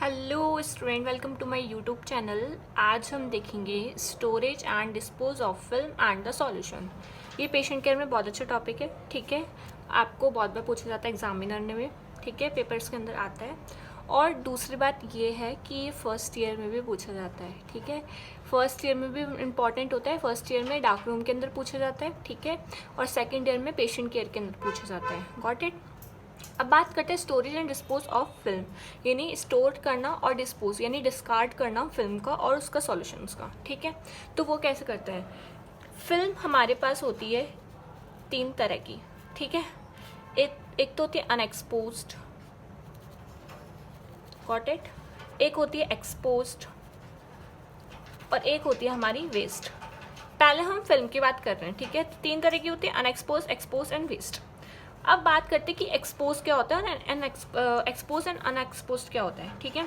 Hello student, welcome to my YouTube channel. आज हम देखेंगे storage and dispose of film and the solution. ये patient care में बहुत अच्छा टॉपिक है, ठीक है। आपको बहुत बार पूछा जाता है एग्जामिनर में, ठीक है, पेपर्स के अंदर आता है। और दूसरी बात ये है कि ये फर्स्ट ईयर में भी पूछा जाता है, ठीक है। फर्स्ट ईयर में भी इम्पॉर्टेंट होता है। फर्स्ट ईयर में डार्क रूम के अंदर पूछा जाता है, ठीक है, और सेकेंड ईयर में पेशेंट केयर के अंदर पूछा जाता है। Got it. अब बात करते हैं storage and dispose of film, यानी स्टोर करना और डिस्पोज यानी डिस्कार्ड करना फिल्म का और उसका सॉल्यूशंस का, ठीक है। तो वो कैसे करते हैं? फिल्म हमारे पास होती है तीन तरह की, ठीक है। एक तो होती है अनएक्सपोज्ड, गॉट इट। एक होती है एक्सपोज्ड और एक होती है हमारी वेस्ट। पहले हम फिल्म की बात कर रहे हैं, ठीक है। तो तीन तरह की होती है, अनएक्सपोज, एक्सपोज एंड वेस्ट। अब बात करते हैं कि एक्सपोज क्या होता है और एक्सपोज एंड अनएक्सपोज क्या होता है, ठीक है।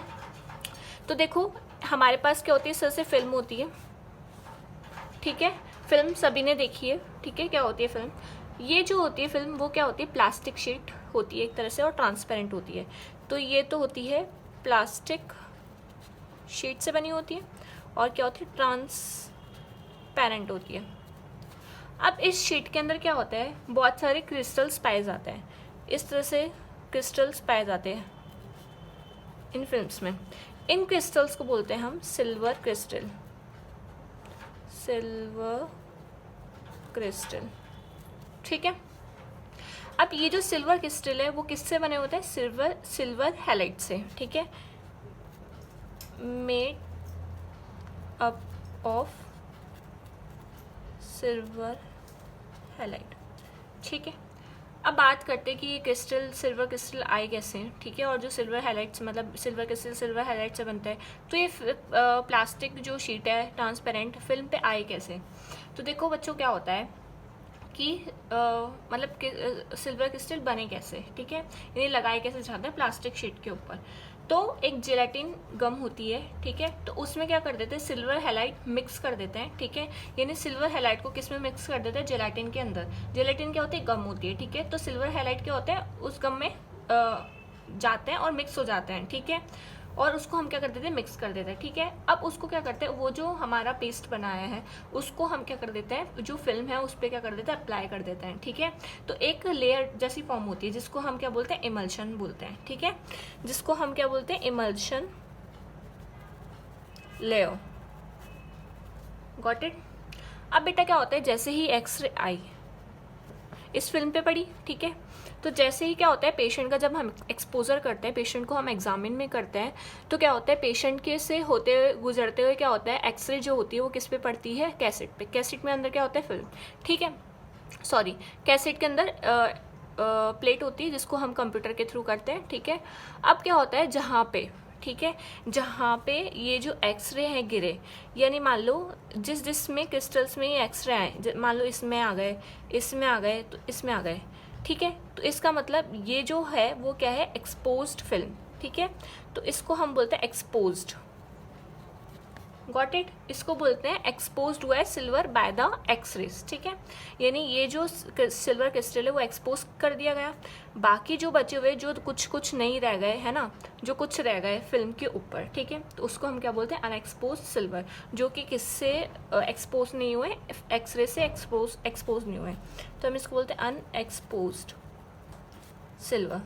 तो देखो, हमारे पास क्या होती है, सिर से फिल्म होती है, ठीक है। फिल्म सभी ने देखी है, ठीक है। क्या होती है फिल्म? ये जो होती है फिल्म, वो क्या होती है, प्लास्टिक शीट होती है एक तरह से और ट्रांसपेरेंट होती है। तो ये तो होती है प्लास्टिक शीट से बनी होती है और क्या होती है, ट्रांसपेरेंट होती है। अब इस शीट के अंदर क्या होता है, बहुत सारे क्रिस्टल्स पाए जाते हैं। इस तरह से क्रिस्टल्स पाए जाते हैं इन फिल्म्स में। इन क्रिस्टल्स को बोलते हैं हम सिल्वर क्रिस्टल, सिल्वर क्रिस्टल, ठीक है। अब ये जो सिल्वर क्रिस्टल है वो किससे बने होते हैं? सिल्वर हैलाइड से, ठीक है। Made up of silver halide, ठीक है। अब बात करते हैं कि ये क्रिस्टल, सिल्वर क्रिस्टल आए कैसे हैं, ठीक है। और जो सिल्वर हैलाइट्स, मतलब सिल्वर क्रिस्टल सिल्वर हैलाइट से बनता है, तो ये प्लास्टिक जो शीट है ट्रांसपेरेंट, फिल्म पे आए कैसे? तो देखो बच्चों, क्या होता है कि मतलब सिल्वर क्रिस्टल बने कैसे, ठीक है, यानी लगाए कैसे जाते हैं प्लास्टिक शीट के ऊपर। तो एक जेलेटिन गम होती है, ठीक है। तो उसमें क्या कर देते हैं, सिल्वर हैलाइट मिक्स कर देते हैं, ठीक है। यानी सिल्वर हैलाइट को किस में मिक्स कर देते हैं? जेलेटिन के अंदर। जेलेटिन क्या होती है? गम होती है, ठीक है। तो सिल्वर हैलाइट क्या होता है, उस गम में जाते हैं और मिक्स हो जाते हैं, ठीक है। और उसको हम क्या कर देते हैं, मिक्स कर देते हैं, ठीक है। अब उसको क्या करते हैं, वो जो हमारा पेस्ट बनाया है उसको हम क्या कर देते हैं, जो फिल्म है उस पर क्या कर देते हैं, अप्लाई कर देते हैं, ठीक है। तो एक लेयर जैसी फॉर्म होती है जिसको हम क्या बोलते हैं, इमल्शन बोलते हैं, ठीक है। जिसको हम क्या बोलते हैं, इमल्शन लेयर, गॉट इट। अब बेटा क्या होता है, जैसे ही एक्सरे आई इस फिल्म पे पड़ी, ठीक है। तो जैसे ही क्या होता है, पेशेंट का जब हम एक्सपोजर करते हैं, पेशेंट को हम एग्जामिन में करते हैं, तो क्या होता है, पेशेंट के से होते हुए गुजरते हुए क्या होता है, एक्सरे जो होती है वो किस पे पड़ती है? कैसेट पे। कैसेट में अंदर क्या होता है, फिल्म, ठीक है। सॉरी, कैसेट के अंदर प्लेट होती है जिसको हम कंप्यूटर के थ्रू करते हैं, ठीक है। अब क्या होता है, जहाँ पे, ठीक है, जहाँ पे ये जो एक्सरे हैं गिरे, यानी मान लो जिसमें क्रिस्टल्स में ये एक्सरे आए, मान लो इसमें आ गए, इसमें आ गए, तो इसमें आ गए, ठीक है। तो इसका मतलब ये जो है वो क्या है, एक्सपोज्ड फिल्म, ठीक है। तो इसको हम बोलते हैं एक्सपोज्ड, गॉट इट। इसको बोलते हैं एक्सपोज्ड हुआ है सिल्वर बाय द एक्सरेज, ठीक है। यानी ये जो सिल्वर क्रिस्टल है वो एक्सपोज कर दिया गया, बाकी जो बचे हुए जो कुछ नहीं रह गए, है ना, जो कुछ रह गए फिल्म के ऊपर, ठीक है। तो उसको हम क्या बोलते हैं, अनएक्सपोज सिल्वर, जो कि किससे एक्सपोज नहीं हुए, एक्सरे से एक्सपोज नहीं हुए। तो हम इसको बोलते हैं अनएक्सपोज्ड सिल्वर,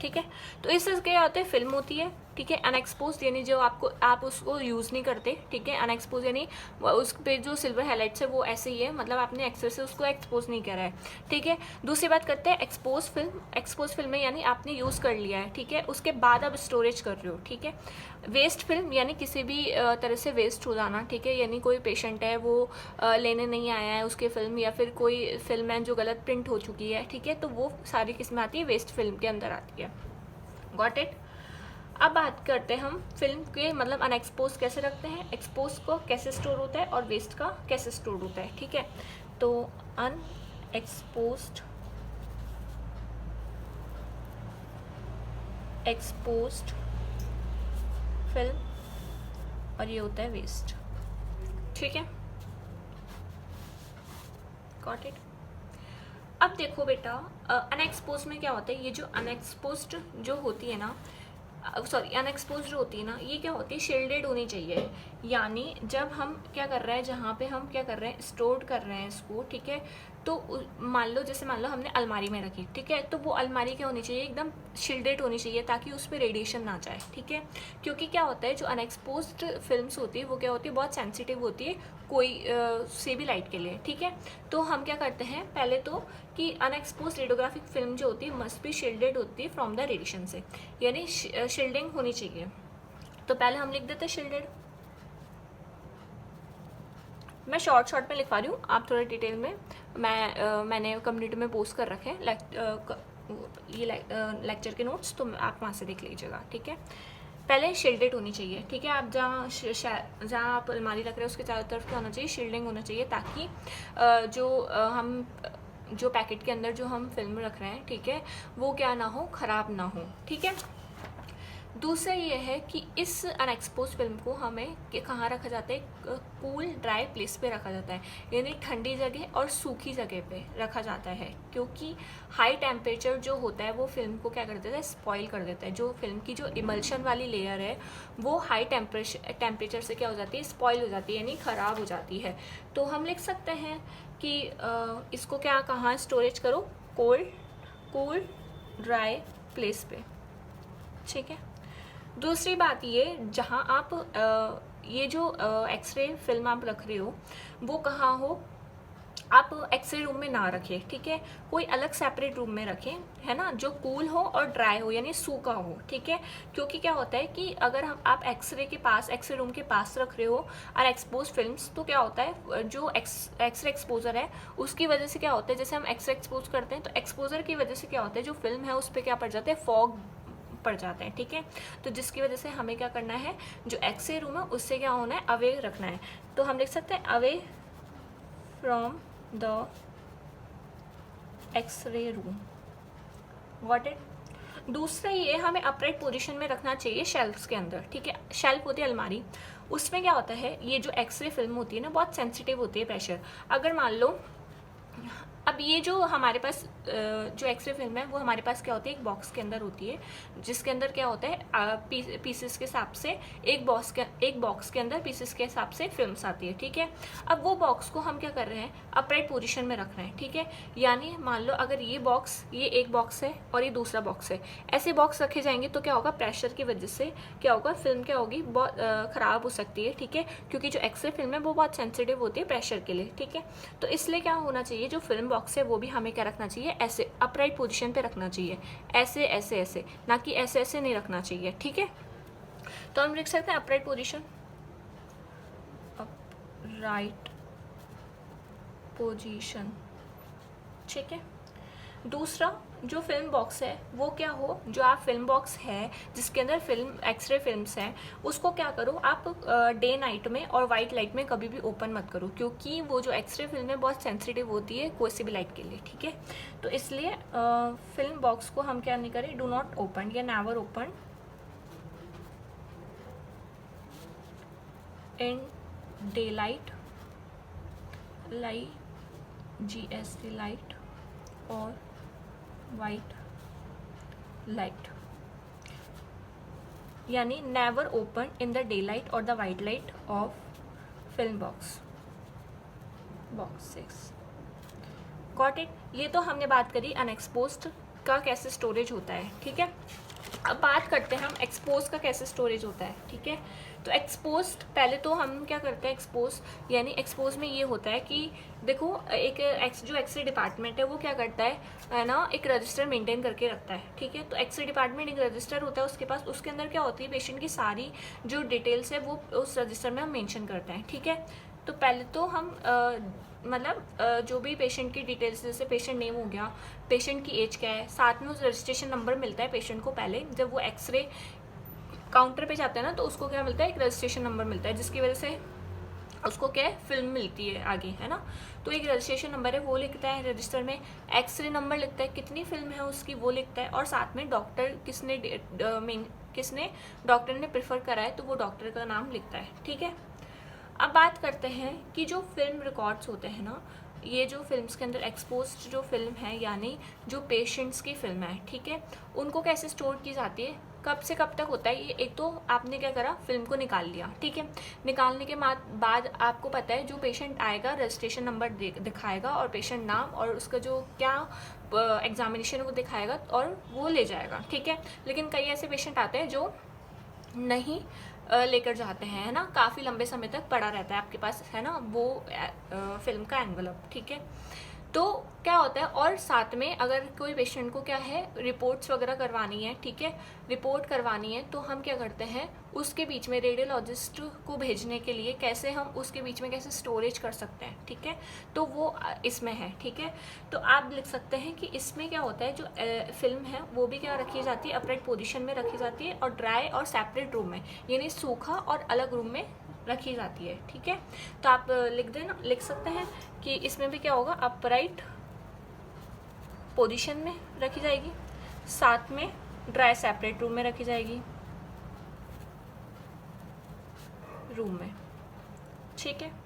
ठीक है। तो इससे क्या होता है, फिल्म होती है, ठीक है। अनएक्सपोज यानी जो आप उसको यूज़ नहीं करते, ठीक है। अनएक्सपोज यानी उस पे जो सिल्वर हाइलाइट्स है वो ऐसे ही है, मतलब आपने एक्सरे से उसको एक्सपोज नहीं करा है, ठीक है। दूसरी बात करते हैं एक्सपोज फिल्म। एक्सपोज फिल्म में यानी आपने यूज़ कर लिया है, ठीक है, उसके बाद आप स्टोरेज कर रहे हो, ठीक है। वेस्ट फिल्म यानी किसी भी तरह से वेस्ट हो जाना, ठीक है। यानी कोई पेशेंट है वो लेने नहीं आया है उसके फिल्म, या फिर कोई फिल्म है जो गलत प्रिंट हो चुकी है, ठीक है। तो वो सारी किस्में आती है वेस्ट फिल्म के अंदर आती है, गॉट इट। अब बात करते हैं हम फिल्म के मतलब अनएक्सपोज कैसे रखते हैं, एक्सपोज को कैसे स्टोर होता है और वेस्ट का कैसे स्टोर होता है, ठीक है। तो अनएक्सपोज्ड, एक्सपोज्ड फिल्म और ये होता है वेस्ट, ठीक है, गॉट इट। अब देखो बेटा, अनएक्सपोज में क्या होता है, ये जो अनएक्सपोज्ड जो होती है ना, सॉरी अनएक्सपोज जो होती है ना, ये क्या होती है, शील्डेड होनी चाहिए। यानी जब हम क्या कर रहे हैं, जहाँ पे हम क्या कर रहे हैं, स्टोर कर रहे हैं इसको, ठीक है, तो मान लो जैसे मान लो हमने अलमारी में रखी, ठीक है, तो वो अलमारी क्या होनी चाहिए, एकदम शील्डेड होनी चाहिए ताकि उस पर रेडिएशन ना जाए, ठीक है। क्योंकि क्या होता है, जो अनएक्सपोज्ड फिल्म्स होती है वो क्या होती है, बहुत सेंसिटिव होती है कोई से भी लाइट के लिए, ठीक है। तो हम क्या करते हैं पहले तो, कि अनएक्सपोज रेडियोग्राफिक फिल्म जो होती है मस्ट बी शील्डेड होती है फ्रॉम द रेडिएशन से, यानी शील्डिंग होनी चाहिए। तो पहले हम लिख देते हैं शील्डेड। मैं शॉर्ट में लिखवा रही हूँ, आप थोड़ा डिटेल में, मैंने कम्युनिटी में पोस्ट कर रखे हैं ये लेक्चर के नोट्स, तो आप वहाँ से देख लीजिएगा, ठीक है। पहले शील्डेड होनी चाहिए, ठीक है। आप जहाँ आप अलमारी रख रहे हैं उसके चारों तरफ क्या होना चाहिए, शील्डिंग होना चाहिए, ताकि हम जो पैकेट के अंदर जो हम फिल्म रख रहे हैं, ठीक है, वो क्या ना हो, ख़राब ना हो, ठीक है। दूसरा ये है कि इस अनएक्सपोज फिल्म को हमें कहाँ रखा जाता है, कूल ड्राई प्लेस पे रखा जाता है, यानी ठंडी जगह और सूखी जगह पे रखा जाता है, क्योंकि हाई टेम्परेचर जो होता है वो फिल्म को क्या कर देता है, स्पॉइल कर देता है। जो फिल्म की जो इमल्शन वाली लेयर है वो हाई टेम्परेचर से क्या हो जाती है, स्पॉइल हो जाती है, यानी ख़राब हो जाती है। तो हम लिख सकते हैं कि इसको क्या, कहाँ स्टोरेज करो, कूल ड्राई प्लेस पे, ठीक है। दूसरी बात ये, जहाँ आप ये जो एक्सरे फिल्म आप रख रहे हो वो कहाँ हो, आप एक्सरे रूम में ना रखें, ठीक है, कोई अलग सेपरेट रूम में रखें, है ना, जो कूल हो और ड्राई हो, यानी सूखा हो, ठीक है। क्योंकि क्या होता है कि अगर आप एक्सरे रूम के पास रख रहे हो और एक्सपोज फिल्म्स, तो क्या होता है, जो एक्सरे एक्सपोजर है उसकी वजह से क्या होता है, जैसे हम एक्सरे एक्सपोज करते हैं तो एक्सपोजर की वजह से क्या होता है, जो फिल्म है उस पर क्या पड़ जाता है, फॉग पड़ जाते हैं, ठीक है। तो जिसकी वजह से हमें क्या करना है, जो एक्सरे रूम है उससे क्या होना है, अवे रखना है। तो हम लिख सकते हैं away from the X ray room, got it. दूसरा ये, हमें अपराइट पोजीशन में रखना चाहिए शेल्फ्स के अंदर, ठीक है। शेल्फ होती है अलमारी, उसमें क्या होता है, ये जो एक्सरे फिल्म होती है ना बहुत सेंसिटिव होती है प्रेशर। अगर मान लो अब ये जो हमारे पास जो एक्सरे फिल्म है वो हमारे पास क्या होती है, एक बॉक्स के अंदर होती है, जिसके अंदर क्या होता है, पीसेस के हिसाब से एक बॉक्स के अंदर पीसेस के हिसाब से फिल्म्स आती है, ठीक है। अब वो बॉक्स को हम क्या कर रहे हैं, अपराइट पोजीशन में रख रहे हैं, ठीक है। यानी मान लो अगर ये एक बॉक्स है और ये दूसरा बॉक्स है, ऐसे बॉक्स रखे जाएंगे तो क्या होगा, प्रेशर की वजह से क्या होगा, फिल्म क्या होगी, बहुत ख़राब हो सकती है, ठीक है। क्योंकि जो एक्सरे फिल्म है वो बहुत सेंसिटिव होती है प्रेशर के लिए, ठीक है। तो इसलिए क्या होना चाहिए, जो फिल्म बॉक्स है वो भी हमें क्या रखना चाहिए, ऐसे अपराइट पोजीशन पे रखना चाहिए, ऐसे ऐसे ऐसे, ना कि ऐसे ऐसे नहीं रखना चाहिए, ठीक है। तो हम लिख सकते हैं अपराइट पोजीशन, अपराइट पोजीशन, ठीक है। दूसरा, जो फिल्म बॉक्स है वो क्या हो, जो आप फिल्म बॉक्स है जिसके अंदर एक्सरे फिल्म्स हैं, उसको क्या करो आप, डे नाइट में और वाइट लाइट में कभी भी ओपन मत करो, क्योंकि वो जो एक्सरे फिल्म है बहुत सेंसिटिव होती है कोई सी भी लाइट के लिए, ठीक है। तो इसलिए फिल्म बॉक्स को हम क्या नहीं करें, डू नॉट ओपन या never open in day light, GST light और वाइट लाइट, यानी never open in the day light और the white light of film box 6, got it. ये तो हमने बात करी अनएक्सपोज्ड का कैसे स्टोरेज होता है, ठीक है। अब बात करते हैं हम एक्सपोज का कैसे स्टोरेज होता है, ठीक है। तो एक्सपोज, पहले तो हम क्या करते हैं, एक्सपोज यानी एक्सपोज में ये होता है कि देखो, जो एक्सरे डिपार्टमेंट है वो क्या करता है ना, एक रजिस्टर मेंटेन करके रखता है, ठीक है। तो एक्सरे डिपार्टमेंट एक रजिस्टर होता है उसके पास, उसके अंदर क्या होती है, पेशेंट की सारी जो डिटेल्स है वो उस रजिस्टर में हम मेंशन करते हैं, ठीक है। तो पहले तो हम जो भी पेशेंट की डिटेल्स, जैसे पेशेंट नेम हो गया, पेशेंट की एज क्या है, साथ में उस रजिस्ट्रेशन नंबर मिलता है पेशेंट को। पहले जब वो एक्सरे काउंटर पे जाता है ना, तो उसको क्या मिलता है, एक रजिस्ट्रेशन नंबर मिलता है, जिसकी वजह से उसको क्या है, फिल्म मिलती है आगे, है ना। तो एक रजिस्ट्रेशन नंबर है वो लिखता है रजिस्टर में, एक्सरे नंबर लिखता है, कितनी फिल्म है उसकी वो लिखता है, और साथ में डॉक्टर किसने डॉक्टर ने प्रेफर करा है तो वो डॉक्टर का नाम लिखता है, ठीक है। अब बात करते हैं कि जो फिल्म रिकॉर्ड्स होते हैं ना, ये जो फिल्म्स के अंदर एक्सपोज्ड जो फिल्म है, यानी जो पेशेंट्स की फिल्म है, ठीक है, उनको कैसे स्टोर की जाती है, कब से कब तक होता है ये? एक तो आपने क्या करा, फिल्म को निकाल लिया, ठीक है। निकालने के बाद आपको पता है जो पेशेंट आएगा रजिस्ट्रेशन नंबर दिखाएगा और पेशेंट नाम और उसका जो क्या एग्जामिनेशन वो दिखाएगा और वो ले जाएगा, ठीक है। लेकिन कई ऐसे पेशेंट आते हैं जो नहीं लेकर जाते हैं, है ना, काफ़ी लंबे समय तक पड़ा रहता है आपके पास, है ना, वो फिल्म का एनवलप, ठीक है। तो क्या होता है, और साथ में अगर कोई पेशेंट को क्या है रिपोर्ट्स वगैरह करवानी है, ठीक है, रिपोर्ट करवानी है, तो हम क्या करते हैं उसके बीच में रेडियोलॉजिस्ट को भेजने के लिए कैसे हम उसके बीच में कैसे स्टोरेज कर सकते हैं, ठीक है। तो वो इसमें है, ठीक है। तो आप लिख सकते हैं कि इसमें क्या होता है, जो फिल्म है वो भी क्या रखी जाती है, अपराइट पोजीशन में रखी जाती है और ड्राई और सेपरेट रूम में, यानी सूखा और अलग रूम में रखी जाती है, ठीक है। तो आप लिख सकते हैं कि इसमें भी क्या होगा, अपराइट पोजीशन में रखी जाएगी, साथ में ड्राई सेपरेट रूम में रखी जाएगी, रूम में, ठीक है।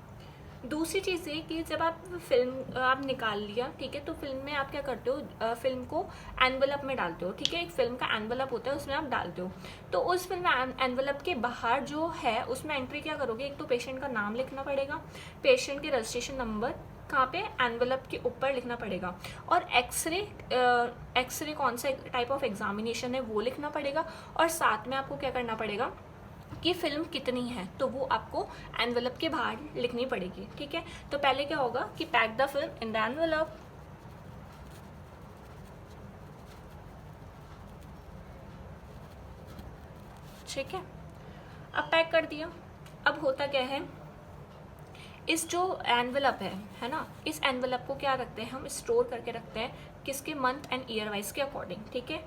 दूसरी चीज़ ये कि जब आप फिल्म आप निकाल लिया, ठीक है, तो फिल्म में आप क्या करते हो, फिल्म को एनवलप में डालते हो, ठीक है। एक फिल्म का एनवलप होता है, उसमें आप डालते हो। तो उस फिल्म एनवलप के बाहर जो है उसमें एंट्री क्या करोगे, एक तो पेशेंट का नाम लिखना पड़ेगा, पेशेंट के रजिस्ट्रेशन नंबर कहाँ पे, एनवलप के ऊपर लिखना पड़ेगा, और एक्सरे कौन सा टाइप ऑफ एग्जामिनेशन है वो लिखना पड़ेगा, और साथ में आपको क्या करना पड़ेगा कि फिल्म कितनी है तो वो आपको एनवलप के बाहर लिखनी पड़ेगी, ठीक है। तो पहले क्या होगा कि pack the film in the envelope, ठीक है। अब पैक कर दिया। अब होता क्या है, इस जो एनवलप है ना, इस एनवलप को क्या रखते हैं हम, स्टोर करके रखते हैं, किसके, मंथ एंड ईयर वाइज के अकॉर्डिंग, ठीक है।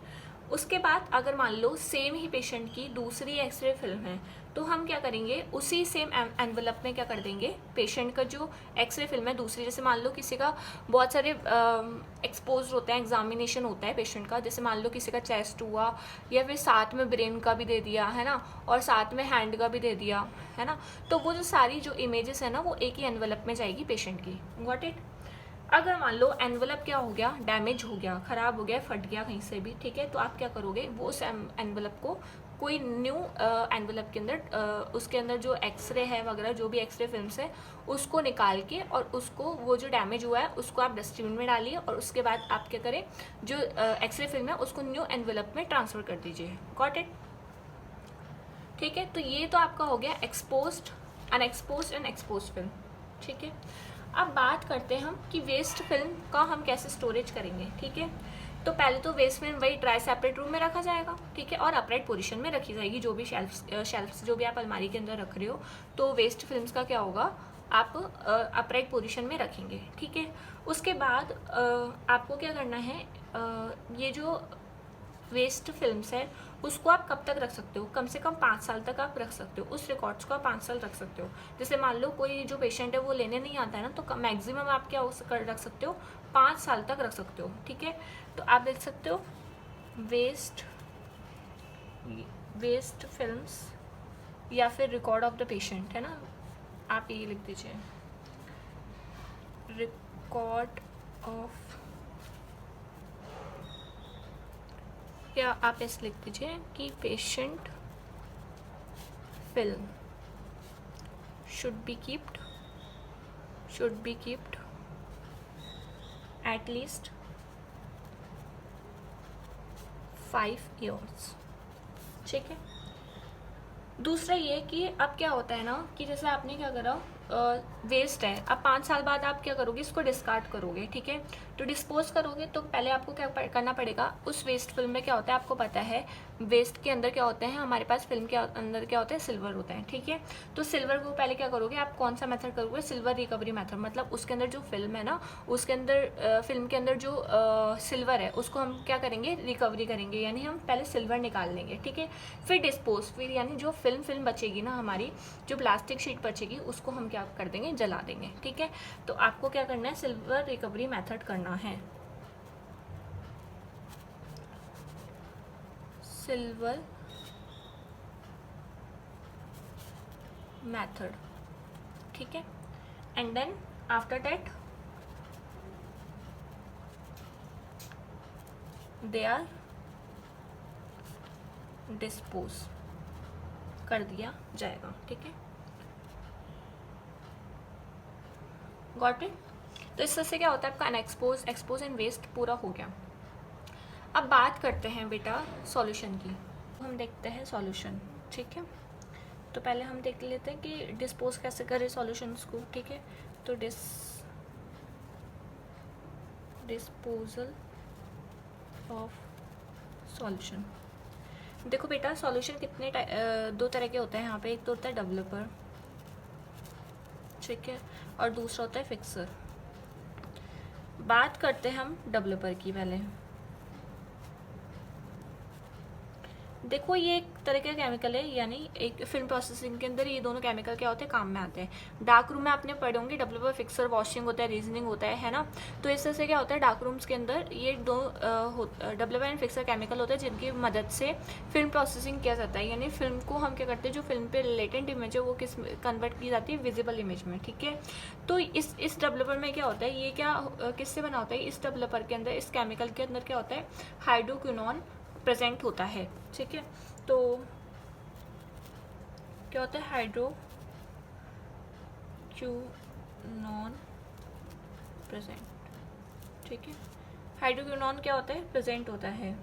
उसके बाद अगर मान लो सेम ही पेशेंट की दूसरी एक्सरे फिल्म है, तो हम क्या करेंगे, उसी सेम एनवलप में क्या कर देंगे, पेशेंट का जो एक्सरे फिल्म है दूसरी, जैसे मान लो किसी का बहुत सारे एक्सपोज होते हैं, एग्जामिनेशन होता है पेशेंट का, जैसे मान लो किसी का चेस्ट हुआ, या फिर साथ में ब्रेन का भी दे दिया, है ना, और साथ में हैंड का भी दे दिया, है ना। तो वो जो सारी जो इमेजेस है ना वो एक ही एनवलप में जाएगी पेशेंट की, गॉट इट। अगर मान लो एनवलप क्या हो गया, डैमेज हो गया, ख़राब हो गया, फट गया कहीं से भी, ठीक है, तो आप क्या करोगे, वो उस एनवलप को कोई न्यू एनवलप के अंदर उसके अंदर जो एक्सरे है वगैरह जो भी एक्सरे फिल्म्स है उसको निकाल के और उसको वो जो डैमेज हुआ है उसको आप डस्टबिन में डालिए, और उसके बाद आप क्या करें, जो एक्सरे फिल्म है उसको न्यू एनवलप में ट्रांसफ़र कर दीजिए, गॉट इट, ठीक है। तो ये तो आपका हो गया exposed, unexposed and exposed film, ठीक है। अब बात करते हैं हम कि वेस्ट फिल्म का हम कैसे स्टोरेज करेंगे, ठीक है। तो पहले तो वेस्ट फिल्म वही ड्राई सेपरेट रूम में रखा जाएगा, ठीक है, और अपराइट पोजीशन में रखी जाएगी, जो भी शेल्फ्स जो भी आप अलमारी के अंदर रख रहे हो, तो वेस्ट फिल्म्स का क्या होगा, आप अपराइट पोजीशन में रखेंगे, ठीक है। उसके बाद आपको क्या करना है, ये जो वेस्ट फिल्म्स है उसको आप कब तक रख सकते हो, कम से कम 5 साल तक आप रख सकते हो, उस रिकॉर्ड्स को आप 5 साल रख सकते हो। जैसे मान लो कोई जो पेशेंट है वो लेने नहीं आता है ना, तो मैक्सिमम आप क्या रख सकते हो, 5 साल तक रख सकते हो, ठीक है। तो आप देख सकते हो वेस्ट फिल्म्स या फिर रिकॉर्ड ऑफ द पेशेंट, है ना, आप ये लिख दीजिए, रिकॉर्ड ऑफ, या आप ऐसे लिख दीजिए कि patient film should be kept at least 5 years, ठीक है। दूसरा ये कि अब क्या होता है ना कि जैसे आपने क्या करा, वेस्ट है, अब 5 साल बाद आप क्या करोगे, इसको डिस्कार्ड करोगे, ठीक है। तो डिस्पोज करोगे तो पहले आपको क्या करना पड़ेगा, उस वेस्ट फिल्म में क्या होता है आपको पता है, वेस्ट के अंदर क्या होते हैं, हमारे पास फिल्म के अंदर क्या होता है, सिल्वर होता है, ठीक है। तो सिल्वर को पहले क्या करोगे, आप कौन सा मेथड करोगे, सिल्वर रिकवरी मेथड, मतलब उसके अंदर जो फिल्म है ना, उसके अंदर फिल्म के अंदर जो सिल्वर है उसको हम क्या करेंगे, रिकवरी करेंगे, यानी हम पहले सिल्वर निकाल लेंगे, ठीक है। फिर डिस्पोज, फिर यानी जो फिल्म बचेगी ना हमारी, जो प्लास्टिक शीट बचेगी उसको हम क्या कर देंगे, जला देंगे, ठीक है। तो आपको क्या करना है, सिल्वर रिकवरी मेथड करना है, सिल्वर मेथड, ठीक है। And then after that they are dispose कर दिया जाएगा, ठीक है। Got it. तो इस तरह से क्या होता है आपका अनएक्सपोज, एक्सपोज एंड वेस्ट पूरा हो गया। अब बात करते हैं बेटा सॉल्यूशन की। हम देखते हैं सॉल्यूशन, ठीक है। तो पहले हम देख लेते हैं कि डिस्पोज कैसे करें सॉल्यूशंस को, ठीक है। तो डिस्पोजल ऑफ सॉल्यूशन। देखो बेटा सॉल्यूशन कितने दो तरह के होते हैं यहाँ पे। एक तो होता है डेवलपर, ठीक है, और दूसरा होता है फिक्सर। बात करते हैं हम डेवलपर की पहले। देखो ये एक तरह का केमिकल है, यानी एक फिल्म प्रोसेसिंग के अंदर ये दोनों केमिकल क्या होते हैं, काम में आते हैं। डार्क रूम में आपने पढ़े होंगे डेवलपर, फिक्सर, वॉशिंग होता है, रीजनिंग होता है ना। तो इस तरह से क्या होता है डार्क रूम्स के अंदर ये दो डेवलपर एंड फिक्सर केमिकल होते हैं जिनकी मदद से फिल्म प्रोसेसिंग किया जाता है। यानी फिल्म को हम क्या करते हैं, जो फिल्म पे लेटेंट इमेज है वो किस कन्वर्ट की जाती है, विजिबल इमेज में, ठीक है। तो इस डेवलपर में क्या होता है, ये क्या किससे बना होता है, इस डेवलपर के अंदर, इस केमिकल के अंदर क्या होता है, हाइड्रोक्विनोन प्रेजेंट होता है, ठीक है। तो क्या होता है, हाइड्रोक्विनोन प्रेजेंट, ठीक है। हाइड्रोक्विनोन क्या होता है, प्रेजेंट होता है,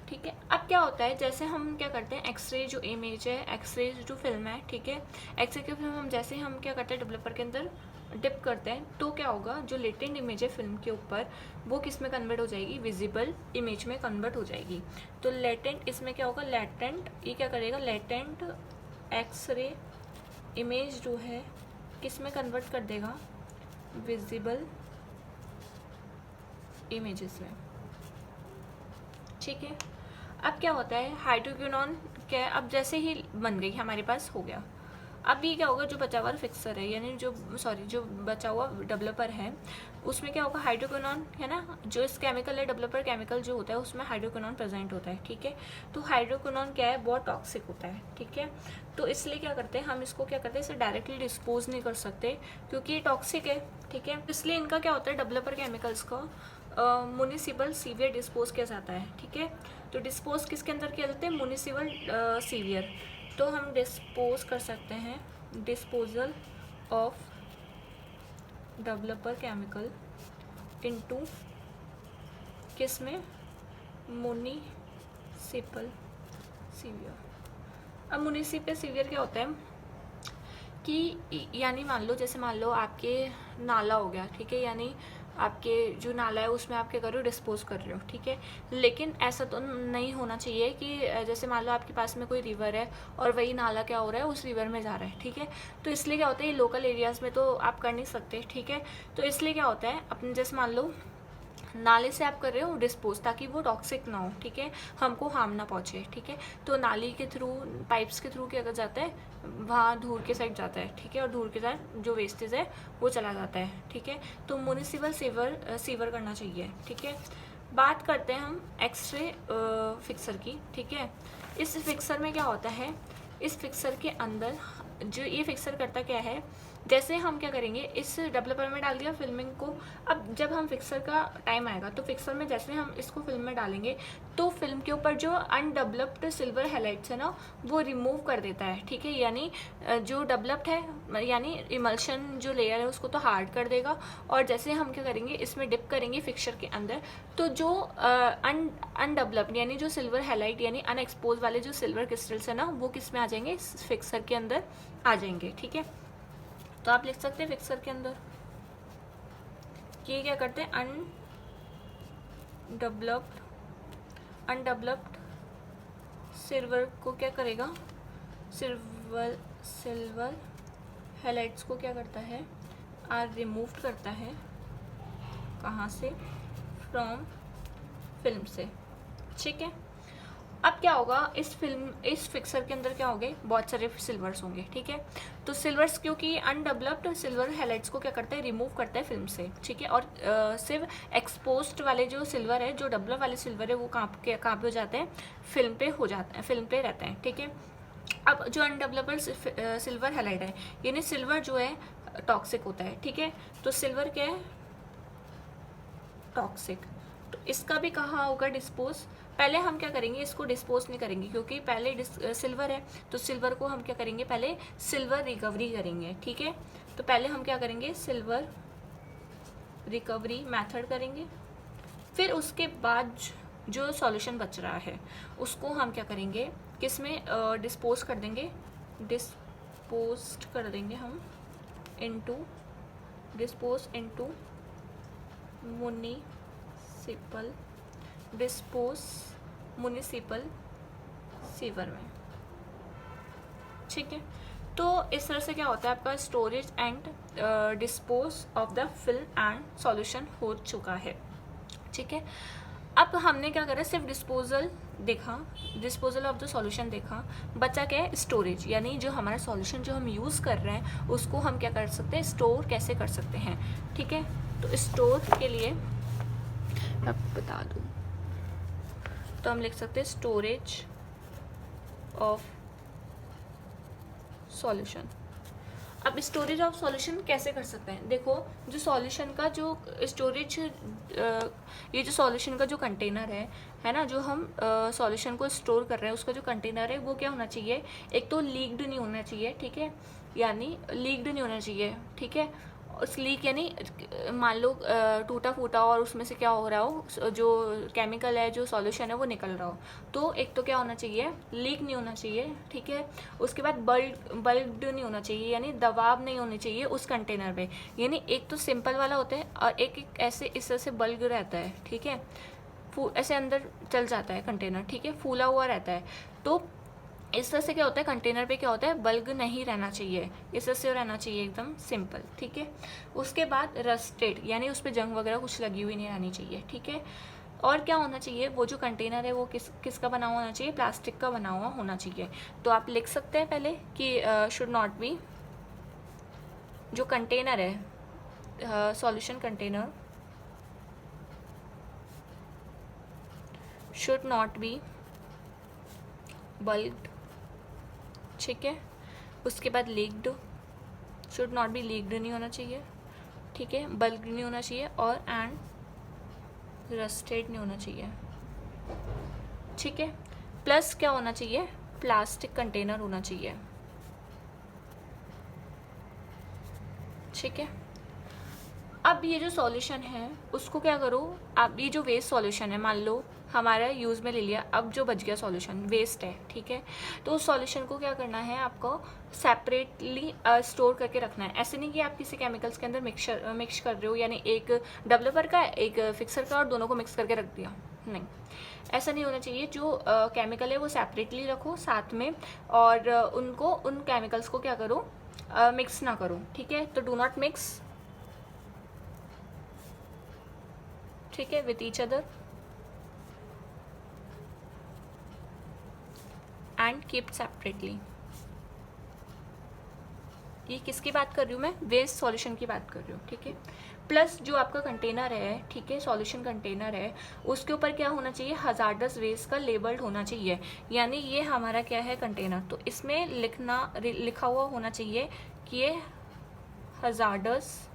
ठीक है। अब क्या होता है, जैसे हम क्या करते हैं, एक्सरे जो इमेज है, एक्सरे जो फिल्म है, ठीक है, एक्सरे की फिल्म हम जैसे हम क्या करते हैं डेवलपर के अंदर डिप करते हैं, तो क्या होगा, जो लेटेंट इमेज है फिल्म के ऊपर वो किस में कन्वर्ट हो जाएगी, विजिबल इमेज में कन्वर्ट हो जाएगी। तो लेटेंट इसमें क्या होगा, लेटेंट ये क्या करेगा, लेटेंट एक्सरे इमेज जो है किस में कन्वर्ट कर देगा, विजिबल इमेजेस में, ठीक है। अब क्या होता है, हाइड्रोक्विनोन क्या, अब जैसे ही बन गई हमारे पास, हो गया। अब ये क्या होगा, जो बचा हुआ फिक्सर है, यानी जो बचा हुआ डेवलपर है, उसमें क्या होगा, हाइड्रोक्विनोन है ना, जो इस केमिकल है, डेवलपर केमिकल जो होता है उसमें हाइड्रोक्विनोन प्रेजेंट होता है, ठीक है। तो हाइड्रोक्विनोन क्या है, बहुत टॉक्सिक होता है, ठीक है। तो इसलिए क्या करते हैं हम, इसको क्या करते हैं, इसे डायरेक्टली डिस्पोज नहीं कर सकते क्योंकि ये टॉक्सिक है, ठीक है। इसलिए इनका क्या होता है, डेवलपर केमिकल्स का म्युनिसिपल सीवियर डिस्पोज किया जाता है, ठीक है। तो डिस्पोज किसके अंदर किया जाता है, म्युनिसिपल सीवियर। तो हम डिस्पोज कर सकते हैं, disposal of developer chemical into किस में, म्युनिसिपल सीवियर। अब म्युनिसिपल सीवियर क्या होता है कि, यानी मान लो आपके नाला हो गया, ठीक है, यानी आपके जो नाला है उसमें आप क्या कर रहे हो, डिस्पोज कर रहे हो, ठीक है। लेकिन ऐसा तो नहीं होना चाहिए कि जैसे मान लो आपके पास में कोई रिवर है और वही नाला क्या हो रहा है, उस रिवर में जा रहा है, ठीक है। तो इसलिए क्या होता है, ये लोकल एरियाज़ में तो आप कर नहीं सकते, ठीक है। तो इसलिए क्या होता है, अपने जैसे मान लो नाले से आप कर रहे हो डिस्पोज, ताकि वो टॉक्सिक ना हो, ठीक है, हमको हार्म ना पहुँचे, ठीक है। तो नाली के थ्रू, पाइप्स के थ्रू क्या कर जाता है, वहाँ धूर के साइड जाता है, ठीक है, और धूर के साइड जो वेस्टेज है वो चला जाता है, ठीक है। तो म्युनिसिपल सीवर करना चाहिए, ठीक है। बात करते हैं हम एक्सरे फिक्सर की, ठीक है। इस फिक्सर में क्या होता है, इस फिक्सर के अंदर जो ये फिक्सर करता क्या है, जैसे हम क्या करेंगे, इस डेवलपर में डाल दिया फिल्मिंग को। अब जब हम फिक्सर का टाइम आएगा तो फिक्सर में जैसे हम इसको फिल्म में डालेंगे तो फिल्म के ऊपर जो अनडेवलप्ड सिल्वर हाइलाइट्स है ना वो रिमूव कर देता है, ठीक है। यानी जो डेवलप्ड है, यानी इमल्शन जो लेयर है उसको तो हार्ड कर देगा। और जैसे हम क्या करेंगे, इसमें डिप करेंगे फिक्सर के अंदर, तो जो अनडेवलप्ड यानी जो सिल्वर हाइलाइट यानी अनएक्सपोज वाले जो सिल्वर क्रिस्टल्स है ना वो किस में आ जाएंगे, इस फिक्सर के अंदर आ जाएंगे, ठीक है। तो आप लिख सकते हैं फिक्सर के अंदर ये क्या करते हैं, अनडेवलप्ड सिल्वर को क्या करेगा, सिल्वर हाइलाइट्स को क्या करता है, रिमूव करता है, कहाँ से, फ्रॉम फिल्म से, ठीक है। अब क्या होगा, इस फिक्सर के अंदर क्या होंगे, बहुत सारे सिल्वर्स होंगे, ठीक है। तो सिल्वर्स क्योंकि अनडेवलप्ड सिल्वर हाइलाइट्स को क्या करता है, रिमूव करता है फिल्म से, ठीक है। और सिर्फ एक्सपोज्ड वाले जो सिल्वर है, जो डेवलप वाले सिल्वर है वो कहाँ पे हो जाते हैं, फिल्म पे हो जाता है, फिल्म पे रहता है, ठीक है। अब जो अनडेवलप्ड सिल्वर हाइलाइट है, यानी सिल्वर जो है टॉक्सिक होता है, ठीक है। तो सिल्वर क्या है, टॉक्सिक। तो इसका भी कहाँ होगा डिस्पोज, पहले हम क्या करेंगे, इसको डिस्पोज नहीं करेंगे क्योंकि पहले सिल्वर है, तो सिल्वर को हम क्या करेंगे, पहले सिल्वर रिकवरी करेंगे, ठीक है। तो पहले हम क्या करेंगे, सिल्वर रिकवरी मेथड करेंगे। फिर उसके बाद जो सॉल्यूशन बच रहा है उसको हम क्या करेंगे, किस में डिस्पोज कर देंगे, डिस्पोज कर देंगे हम into, dispose into municipal, dispose municipal sewer में, ठीक है। तो इस तरह से क्या होता है, आपका storage and dispose of the film and solution हो चुका है, ठीक है। अब हमने क्या करा, सिर्फ डिस्पोजल देखा, डिस्पोजल ऑफ द सॉल्यूशन देखा, बचा क्या है, स्टोरेज, यानी जो हमारा सॉल्यूशन जो हम यूज़ कर रहे हैं उसको हम क्या कर सकते हैं, स्टोर कैसे कर सकते हैं, ठीक है। तो स्टोर के लिए अब बता दूँ, तो हम लिख सकते हैं स्टोरेज ऑफ सॉल्यूशन। अब स्टोरेज ऑफ सॉल्यूशन कैसे कर सकते हैं, देखो जो सॉल्यूशन का जो स्टोरेज, ये जो सॉल्यूशन का जो कंटेनर है ना, जो हम सॉल्यूशन को स्टोर कर रहे हैं उसका जो कंटेनर है वो क्या होना चाहिए, एक तो लीक्ड नहीं होना चाहिए, ठीक है, यानी लीक्ड नहीं होना चाहिए, ठीक है। उस लीक यानी मान लो टूटा फूटा और उसमें से क्या हो रहा हो, जो केमिकल है, जो सॉल्यूशन है वो निकल रहा हो, तो एक तो क्या होना चाहिए, लीक नहीं होना चाहिए, ठीक है। उसके बाद बल्क्ड नहीं होना चाहिए, यानी दबाव नहीं होनी चाहिए उस कंटेनर पे, यानी एक तो सिंपल वाला होता है और एक ऐसे इस तरह से बल्क रहता है, ठीक है, ऐसे अंदर चल जाता है कंटेनर, ठीक है, फूला हुआ रहता है। तो इस तरह से क्या होता है, कंटेनर पे क्या होता है, बल्क नहीं रहना चाहिए, इस तरह से रहना चाहिए एकदम सिंपल, ठीक है। उसके बाद रस्टेड, यानी उस पर जंग वगैरह कुछ लगी हुई नहीं रहनी चाहिए, ठीक है। और क्या होना चाहिए, वो जो कंटेनर है वो किसका बना हुआ होना चाहिए, प्लास्टिक का बना हुआ होना चाहिए। तो आप लिख सकते हैं पहले कि शुड नॉट बी, जो कंटेनर है solution container should not be bulked, ठीक है। उसके बाद leaked, should not be leaked नहीं होना चाहिए, ठीक है, बल्क नहीं होना चाहिए, और एंड रस्टेड नहीं होना चाहिए, ठीक है। प्लस क्या होना चाहिए, प्लास्टिक कंटेनर होना चाहिए, ठीक है। अब ये जो सॉल्यूशन है उसको क्या करो, अब ये जो वेस्ट सॉल्यूशन है, मान लो हमारा यूज़ में ले लिया, अब जो बच गया सॉल्यूशन वेस्ट है, ठीक है, तो उस सॉल्यूशन को क्या करना है, आपको सेपरेटली स्टोर करके रखना है। ऐसे नहीं कि आप किसी केमिकल्स के अंदर मिक्स कर रहे हो, यानी एक डेवलपर का एक फिक्सर का और दोनों को मिक्स करके रख दिया, नहीं, ऐसा नहीं होना चाहिए। जो केमिकल है वो सेपरेटली रखो साथ में, और उन केमिकल्स को क्या करो, मिक्स ना करो, ठीक है। तो डू नॉट मिक्स, ठीक है, with each other and keep separately. ये किसकी बात कर रही हूँ मैं, वेस्ट सॉल्यूशन की बात कर रही हूँ, ठीक है। प्लस जो आपका कंटेनर है, ठीक है, सॉल्यूशन कंटेनर है, उसके ऊपर क्या होना चाहिए, हजार्डस वेस्ट का लेबल्ड होना चाहिए, यानी ये हमारा क्या है कंटेनर, तो इसमें लिखा हुआ होना चाहिए कि ये हजार्डस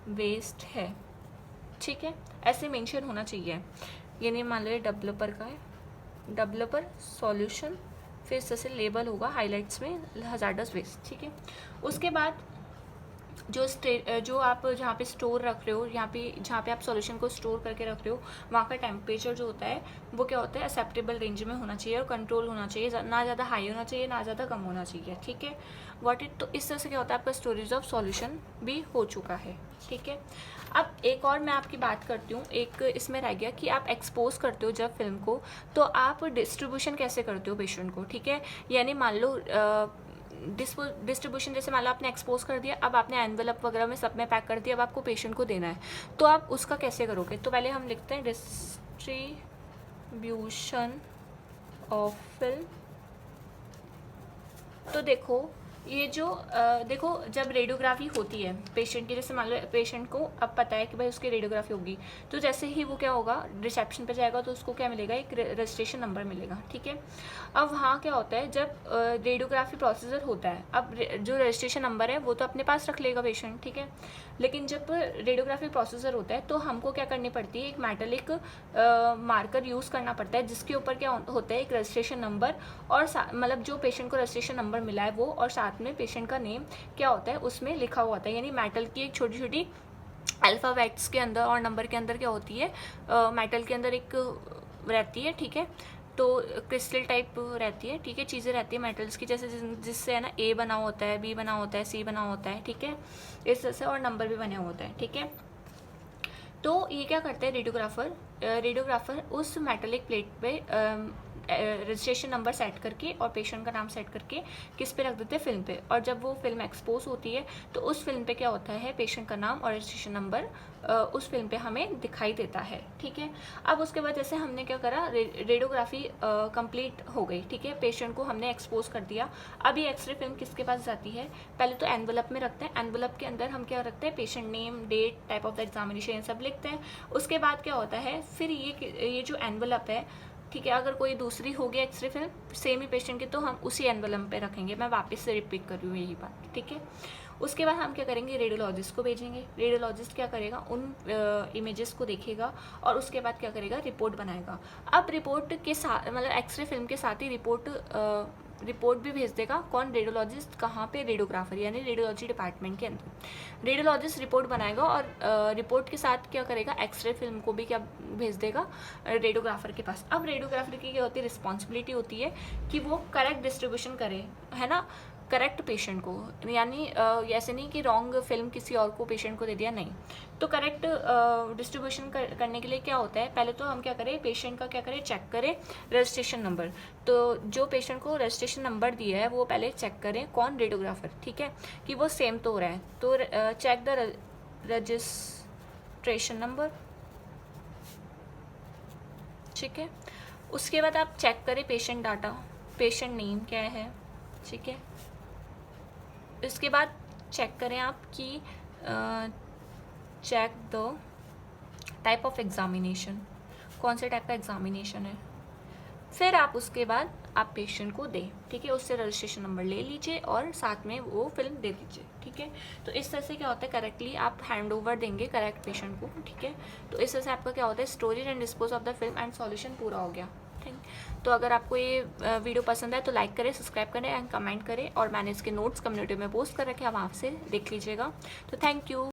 वेस्ट है, ठीक है, ऐसे मेंशन होना चाहिए। यानी मान लो डेवलपर का है, डेवलपर सॉल्यूशन, फिर इस तरह से लेबल होगा हाइलाइट्स में हजार्डस वेस्ट, ठीक है। उसके बाद जो आप जहाँ पे स्टोर रख रहे हो, जहाँ पे आप सॉल्यूशन को स्टोर करके रख रहे हो, वहाँ का टेम्परेचर जो होता है वो क्या होता है, एक्सेप्टेबल रेंज में होना चाहिए और कंट्रोल होना चाहिए, ना ज़्यादा हाई होना चाहिए ना ज़्यादा कम होना चाहिए, ठीक है। तो इस तरह से क्या होता है, आपका स्टोरेज ऑफ सॉल्यूशन भी हो चुका है, ठीक है। अब एक और मैं आपकी बात करती हूँ, एक इसमें रह गया कि आप एक्सपोज करते हो जब फिल्म को, तो आप डिस्ट्रीब्यूशन कैसे करते हो पेशेंट को, ठीक है। यानी मान लो डिस्ट्रीब्यूशन, जैसे मान लो आपने एक्सपोज कर दिया, अब आपने एनवेलप वगैरह में सब में पैक कर दिया, अब आपको पेशेंट को देना है, तो आप उसका कैसे करोगे। तो पहले हम लिखते हैं डिस्ट्रीब्यूशन ऑफ फिल्म। तो देखो ये जो देखो, जब रेडियोग्राफी होती है पेशेंट की, जैसे मान लो पेशेंट को अब पता है कि भाई उसकी रेडियोग्राफी होगी, तो जैसे ही वो क्या होगा, रिसेप्शन पे जाएगा तो उसको क्या मिलेगा, एक रजिस्ट्रेशन नंबर मिलेगा, ठीक है। अब वहाँ क्या होता है, जब रेडियोग्राफी प्रोसीजर होता है, अब जो रजिस्ट्रेशन नंबर है वो तो अपने पास रख लेगा पेशेंट, ठीक है। लेकिन जब रेडियोग्राफी प्रोसीजर होता है तो हमको क्या करनी पड़ती है, एक मेटेलिक मार्कर यूज़ करना पड़ता है, जिसके ऊपर क्या होता है, एक रजिस्ट्रेशन नंबर और मतलब जो पेशेंट को रजिस्ट्रेशन नंबर मिला है वो, और साथ में पेशेंट का नेम क्या होता है उसमें लिखा हुआ होता है। यानी मेटल की एक छोटी छोटी अल्फ़ाबेट्स के अंदर और नंबर के अंदर क्या होती है, मेटल के अंदर एक रहती है, ठीक है। तो क्रिस्टल टाइप रहती है, ठीक है, चीज़ें रहती है मेटल्स की, जैसे जिससे है ना ए बना होता है, बी बना होता है, सी बना होता है, ठीक है, इस तरह से, और नंबर भी बने होते हैं, ठीक है। तो ये क्या करते हैं रेडियोग्राफर उस मेटेलिक प्लेट पे रजिस्ट्रेशन नंबर सेट करके और पेशेंट का नाम सेट करके किस पे रख देते हैं, फिल्म पे। और जब वो फिल्म एक्सपोज होती है तो उस फिल्म पे क्या होता है, पेशेंट का नाम और रजिस्ट्रेशन नंबर उस फिल्म पे हमें दिखाई देता है, ठीक है। अब उसके बाद जैसे हमने क्या करा, रेडियोग्राफी कंप्लीट हो गई, ठीक है, पेशेंट को हमने एक्सपोज कर दिया। अब ये एक्सरे फिल्म किसके पास जाती है, पहले तो एनवलप में रखते हैं, एनवलप के अंदर हम क्या रखते हैं, patient name, date, type of the examination, ये सब लिखते हैं। उसके बाद क्या होता है, फिर ये जो एनवलप है, ठीक है, अगर कोई दूसरी होगी एक्सरे फिल्म सेम ही पेशेंट की तो हम उसी एनवलप पे रखेंगे। मैं वापस से रिपीट कर रही हूँ यही बात, ठीक है। उसके बाद हम क्या करेंगे, रेडियोलॉजिस्ट को भेजेंगे। रेडियोलॉजिस्ट क्या करेगा, उन इमेजेस को देखेगा और उसके बाद क्या करेगा, रिपोर्ट बनाएगा। अब रिपोर्ट के साथ, मतलब एक्सरे फिल्म के साथ ही रिपोर्ट भी भेज देगा। कौन, रेडियोलॉजिस्ट, कहाँ पे, रेडियोग्राफर, यानी रेडियोलॉजी डिपार्टमेंट के अंदर रेडियोलॉजिस्ट रिपोर्ट बनाएगा और रिपोर्ट के साथ क्या करेगा, एक्सरे फिल्म को भी क्या भेज देगा, रेडियोग्राफर के पास। अब रेडियोग्राफर की क्या होती है, रिस्पॉन्सिबिलिटी होती है कि वो करेक्ट डिस्ट्रीब्यूशन करे, है ना, करेक्ट पेशेंट को, यानी ऐसे नहीं कि रॉन्ग फिल्म किसी और को पेशेंट को दे दिया, नहीं। तो करेक्ट डिस्ट्रीब्यूशन करने के लिए क्या होता है, पहले तो हम क्या करें, पेशेंट का क्या करें, चेक करें रजिस्ट्रेशन नंबर। तो जो पेशेंट को रजिस्ट्रेशन नंबर दिया है वो पहले चेक करें, कौन, रेडियोग्राफर, ठीक है, कि वो सेम तो हो रहा है। तो चेक द रजिस्ट्रेशन नंबर, ठीक है। उसके बाद आप चेक करें पेशेंट डाटा, पेशेंट नेम क्या है, ठीक है। इसके बाद चेक करें आप कि check the type of examination, कौन से टाइप का एग्जामिनेशन है। फिर आप उसके बाद आप पेशेंट को दें, ठीक है, उससे रजिस्ट्रेशन नंबर ले लीजिए और साथ में वो फिल्म दे दीजिए, ठीक है। तो इस तरह से क्या होता है, करेक्टली आप हैंड ओवर देंगे करेक्ट पेशेंट को, ठीक है। तो इस तरह से आपका क्या होता है, storage and dispose of the film and solution पूरा हो गया, ठीक। तो अगर आपको ये वीडियो पसंद है तो लाइक करें, सब्सक्राइब करें एंड कमेंट करें, और मैंने इसके नोट्स कम्युनिटी में पोस्ट कर रखे हैं, आप वहाँ से देख लीजिएगा। तो थैंक यू।